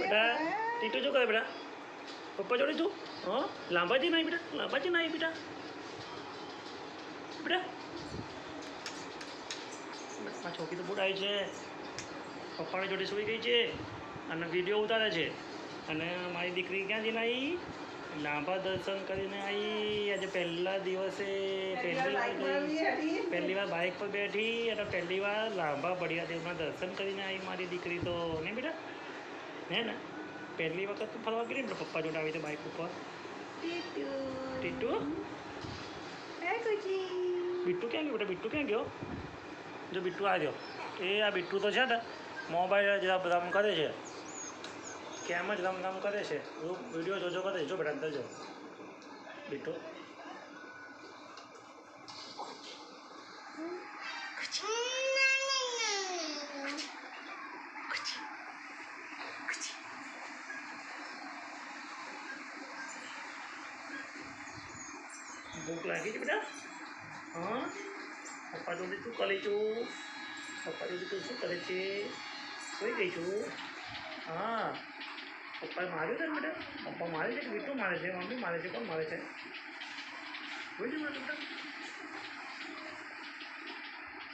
બેટા ટીટુ શું કરે બેટા પપ્પા જોડે તું હા લાંબાજી નહીં બેટા લાંબાજી નહીં બેટા બેટા આ છોકરી તો બુટ આવી છે પપ્પાની જોડે સૂઈ ગઈ છે અને વિડીયો ઉતારે છે અને મારી દીકરી ક્યાં જઈને આવી લાંબા દર્શન કરીને આવી આજે પહેલા દિવસે પહેલી વાર બાઇક પર બેઠી અને પહેલી વાર લાંબા પડ્યા દેવના દર્શન કરીને આવી મારી દીકરી તો નહીં બેટા હે ને પહેલી વખત તો ફરવા ગઈ ને પપ્પા જોડે આવી તો બાઇક ઉપર ટીટુ બિટ્ટુ ક્યાં ગયો બેટા બિટ્ટુ ક્યાં ગયો જો બિટ્ટુ આવ્યો એ આ બિટ્ટુ તો છે ને મોબાઈલ જ રમ કરે છે કેમ જ રમ કરે છે વિડીયો જોજો કરે છે જો બેટા અંદર જો બિટ્ટુ ભૂખ લાગી છે બેટા હા પપ્પા જોડે શું કરે છું પપ્પા જોડે તું શું કરે છે સુઈ ગઈ છું હા પપ્પાએ માર્યું છે ને બેટા પપ્પા મારે છે કે બીટું મારે છે મમ્મી મારે છે કોણ મારે છે સુઈ જવું બેટા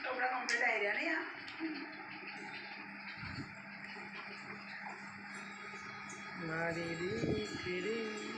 કપડા કમ્પ્લીટ આવી રહ્યા ને મારી દીકરી